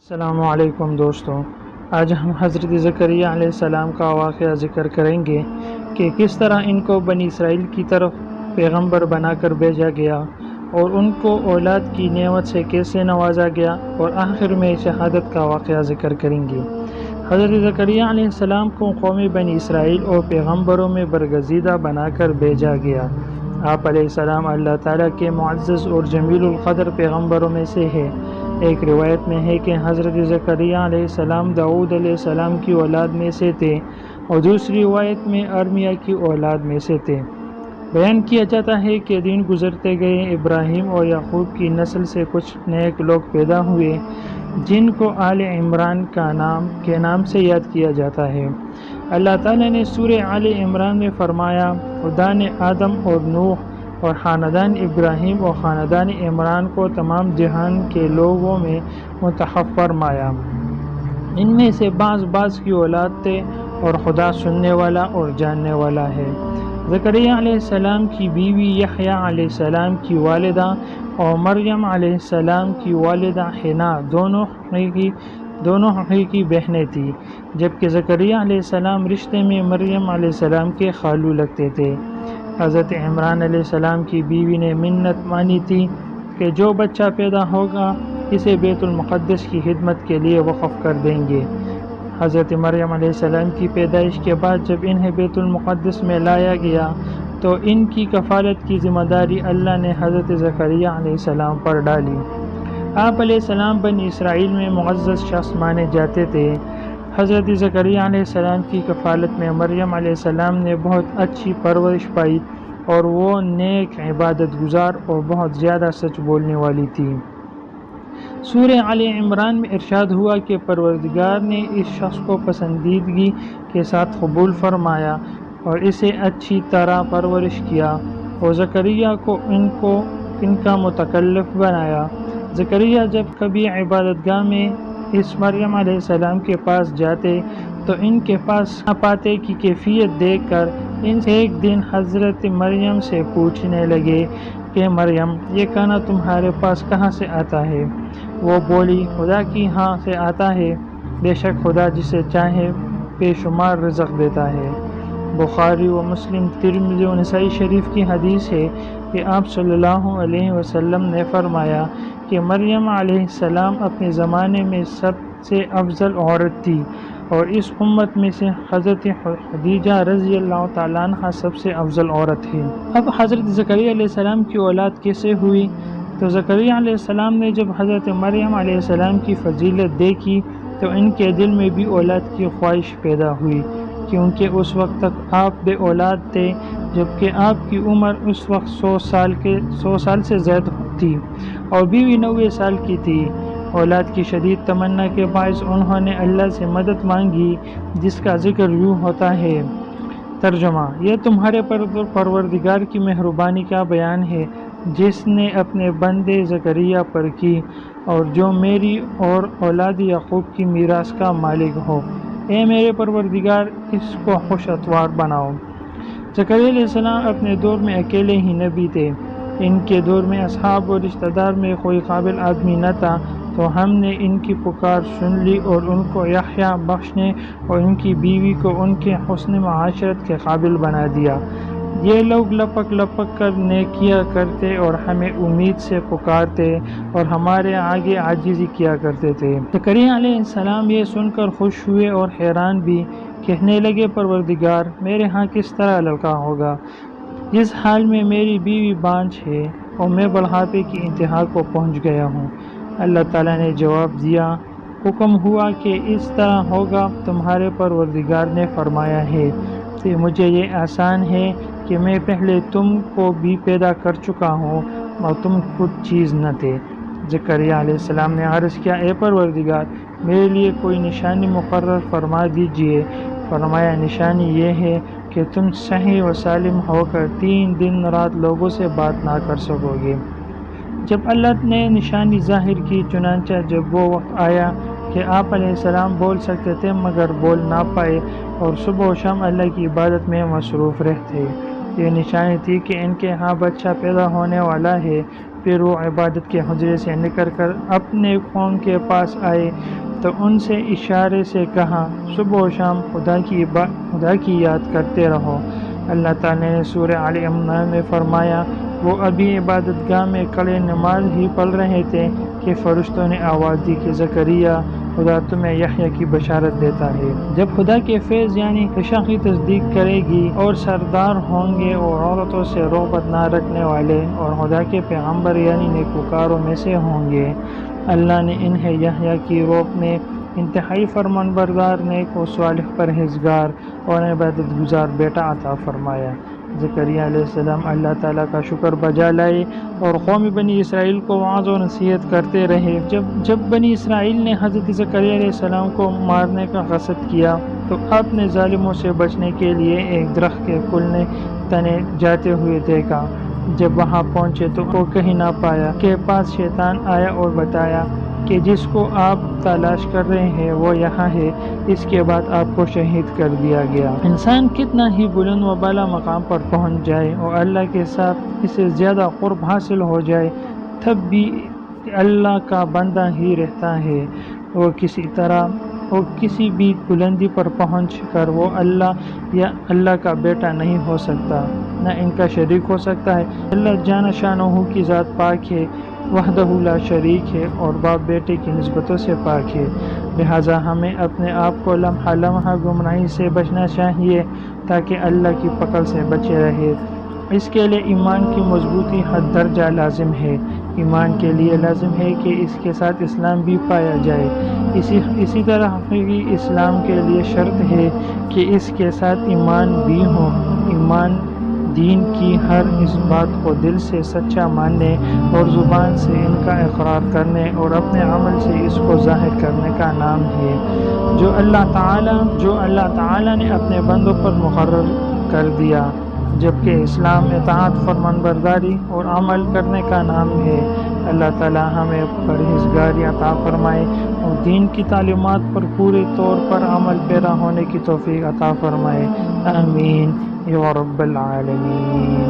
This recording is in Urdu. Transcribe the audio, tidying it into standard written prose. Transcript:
السلام علیکم دوستوں، آج ہم حضرت زکریا علیہ السلام کا واقعہ ذکر کریں گے کہ کس طرح ان کو بنی اسرائیل کی طرف پیغمبر بنا کر بھیجا گیا اور ان کو اولاد کی نعمت سے کیسے نوازا گیا، اور آخر میں شہادت کا واقعہ ذکر کریں گے۔ حضرت زکریا علیہ السلام کو قوم بنی اسرائیل اور پیغمبروں میں برگزیدہ بنا کر بھیجا گیا۔ آپ علیہ السلام اللہ تعالیٰ کے معزز اور جمیل القدر پیغمبروں میں سے ہے۔ ایک روایت میں ہے کہ حضرت زکریا علیہ السلام داؤد علیہ السلام کی اولاد میں سے تھے، اور دوسری روایت میں ارمیا کی اولاد میں سے تھے۔ بیان کیا جاتا ہے کہ دن گزرتے گئے ابراہیم اور یعقوب کی نسل سے کچھ نیک لوگ پیدا ہوئے جن کو آل عمران کے نام سے یاد کیا جاتا ہے۔ اللہ تعالیٰ نے سورہ آل عمران میں فرمایا، خدا نے آدم اور نوح اور خاندان ابراہیم اور خاندان عمران کو تمام جہان کے لوگوں میں منتخب فرمایا۔ ان میں سے بعض کی اولاد تھے، اور خدا سننے والا اور جاننے والا ہے۔ زکریا علیہ السلام کی بیوی یحییٰ علیہ السلام کی والدہ اور مریم علیہ السلام کی والدہ حنا دونوں حقیقی بہنیں تھیں، جبکہ زکریا علیہ السلام رشتے میں مریم علیہ السلام کے خالو لگتے تھے۔ حضرت عمران علیہ السلام کی بیوی نے منت مانی تھی کہ جو بچہ پیدا ہوگا اسے بیت المقدس کی خدمت کے لیے وقف کر دیں گے۔ حضرت مریم علیہ السلام کی پیدائش کے بعد جب انہیں بیت المقدس میں لایا گیا تو ان کی کفالت کی ذمہ داری اللہ نے حضرت زکریا علیہ السلام پر ڈالی۔ آپ علیہ السلام بنی اسرائیل میں معزز شخص مانے جاتے تھے۔ حضرت زکریا علیہ السلام کی کفالت میں مریم علیہ السلام نے بہت اچھی پرورش پائی، اور وہ نیک، عبادت گزار اور بہت زیادہ سچ بولنے والی تھی۔ سورہ آل عمران میں ارشاد ہوا کہ پروردگار نے اس شخص کو پسندیدگی کے ساتھ قبول فرمایا اور اسے اچھی طرح پرورش کیا، اور زکریا کو ان کا متکلف بنایا۔ زکریا جب کبھی عبادت گاہ میں اس مریم علیہ السلام کے پاس جاتے تو ان کے پاس نہ پاتے کی کیفیت دیکھ کر ان سے ایک دن حضرت مریم سے پوچھنے لگے کہ مریم، یہ کھانا تمہارے پاس کہاں سے آتا ہے؟ وہ بولی، خدا کی ہاں سے آتا ہے، بے شک خدا جسے چاہے بے شمار رزق دیتا ہے۔ بخاری و مسلم، ترمذی و نسائی شریف کی حدیث ہے کہ آپ صلی اللہ علیہ وسلم نے فرمایا کہ مریم علیہ السلام اپنے زمانے میں سب سے افضل عورت تھی، اور اس امت میں سے حضرت خدیجہ رضی اللہ تعالیٰ عنہ سب سے افضل عورت ہے۔ اب حضرت زکریا علیہ السلام کی اولاد کیسے ہوئی؟ تو زکریا علیہ السلام نے جب حضرت مریم علیہ السلام کی فضیلت دیکھی تو ان کے دل میں بھی اولاد کی خواہش پیدا ہوئی، کیونکہ اس وقت تک آپ بے اولاد تھے، جبکہ آپ کی عمر اس وقت 100 سال سے زیادہ تھی، اور بیوی 90 سال کی تھی۔ اولاد کی شدید تمنا کے باعث انہوں نے اللہ سے مدد مانگی، جس کا ذکر یوں ہوتا ہے۔ ترجمہ: یہ تمہارے پروردگار کی مہربانی کا بیان ہے جس نے اپنے بندے زکریا پر کی، اور جو میری اور اولاد یعقوب کی میراث کا مالک ہو۔ اے میرے پروردگار، اس کو خوش اتوار بناؤ۔ زکریا علیہ السلام اپنے دور میں اکیلے ہی نبی تھے۔ ان کے دور میں اصحاب اور رشتہ دار میں کوئی قابل آدمی نہ تھا، تو ہم نے ان کی پکار سن لی اور ان کو یحییٰ بخشنے اور ان کی بیوی کو ان کے حسن معاشرت کے قابل بنا دیا۔ یہ لوگ لپک کر نیکیاں کرتے اور ہمیں امید سے پکارتے اور ہمارے آگے عاجزی کیا کرتے تھے۔ زکریا علیہ السلام یہ سن کر خوش ہوئے اور حیران بھی، کہنے لگے، پروردگار، میرے ہاں کس طرح لڑکا ہوگا، جس حال میں میری بیوی بانجھ ہے اور میں بڑھاپے کی انتہا کو پہنچ گیا ہوں۔ اللہ تعالیٰ نے جواب دیا، حکم ہوا کہ اس طرح ہوگا، تمہارے پروردگار نے فرمایا ہے کہ مجھے یہ آسان ہے کہ میں پہلے تم کو بھی پیدا کر چکا ہوں اور تم خود چیز نہ تھے۔ زکریا علیہ السلام نے عرض کیا، اے پروردگار، میرے لیے کوئی نشانی مقرر فرما دیجئے۔ فرمایا، نشانی یہ ہے کہ تم صحیح و سالم ہو کر 3 دن رات لوگوں سے بات نہ کر سکو گے۔ جب اللہ نے نشانی ظاہر کی، چنانچہ جب وہ وقت آیا کہ آپ علیہ السلام بول سکتے تھے مگر بول نہ پائے، اور صبح و شام اللہ کی عبادت میں مصروف رہتے، یہ نشانی تھی کہ ان کے ہاں بچہ پیدا ہونے والا ہے۔ پھر وہ عبادت کے حجرے سے نکل کر اپنے قوم کے پاس آئے تو ان سے اشارے سے کہا صبح و شام خدا کی یاد کرتے رہو۔ اللہ تعالیٰ نے سورہ آل عمران میں فرمایا وہ ابھی عبادت گاہ میں کھڑے نماز ہی پڑھ رہے تھے کہ فرشتوں نے آواز دی کہ زکریا خدا تمہیں یحییٰ کی بشارت دیتا ہے۔ جب خدا کے فیض یعنی عشاء کی تصدیق کرے گی اور سردار ہوں گے اور عورتوں سے رغبت نہ رکھنے والے اور خدا کے پیغمبر یعنی نیکوکاروں میں سے ہوں گے، اللہ نے انہیں یحییٰ کی روپ میں انتہائی فرمانبردار نیک و صالح پرہیزگار اور عبادت گزار بیٹا عطا فرمایا۔ زکریا علیہ السلام اللہ تعالیٰ کا شکر بجا لائے اور قوم بنی اسرائیل کو وعظ و نصیحت کرتے رہے۔ جب بنی اسرائیل نے حضرت زکریا علیہ السلام کو مارنے کا قصد کیا تو آپ نے ظالموں سے بچنے کے لیے ایک درخت کے کلنے تنے جاتے ہوئے دیکھا۔ جب وہاں پہنچے تو وہ کہیں نہ پایا کہ پاس شیطان آیا اور بتایا کہ جس کو آپ تلاش کر رہے ہیں وہ یہاں ہے، اس کے بعد آپ کو شہید کر دیا گیا۔ انسان کتنا ہی بلند و بالا مقام پر پہنچ جائے اور اللہ کے ساتھ اسے زیادہ قرب حاصل ہو جائے تب بھی اللہ کا بندہ ہی رہتا ہے۔ وہ کسی بھی بلندی پر پہنچ کر وہ اللہ یا اللہ کا بیٹا نہیں ہو سکتا، نہ ان کا شریک ہو سکتا ہے۔ اللہ جل شانہ کی ذات پاک ہے، وحدہ لا شریک ہے اور باپ بیٹے کی نسبتوں سے پاک ہے، لہٰذا ہمیں اپنے آپ کو لمحہ لمحہ گمراہی سے بچنا چاہیے تاکہ اللہ کی پکڑ سے بچے رہے۔ اس کے لیے ایمان کی مضبوطی حد درجہ لازم ہے۔ ایمان کے لیے لازم ہے کہ اس کے ساتھ اسلام بھی پایا جائے، اسی طرح حقیقی اسلام کے لیے شرط ہے کہ اس کے ساتھ ایمان بھی ہو۔ ایمان دین کی ہر اس بات کو دل سے سچا ماننے اور زبان سے ان کا اقرار کرنے اور اپنے عمل سے اس کو ظاہر کرنے کا نام ہے، جو اللہ تعالیٰ نے اپنے بندوں پر مقرر کر دیا، جبکہ اسلام اطاعت، فرمانبرداری اور عمل کرنے کا نام ہے۔ اللہ تعالیٰ ہمیں پرہیزگاری عطا فرمائے اور دین کی تعلیمات پر پورے طور پر عمل پیرا ہونے کی توفیق عطا فرمائے، آمین یا رب العالمین۔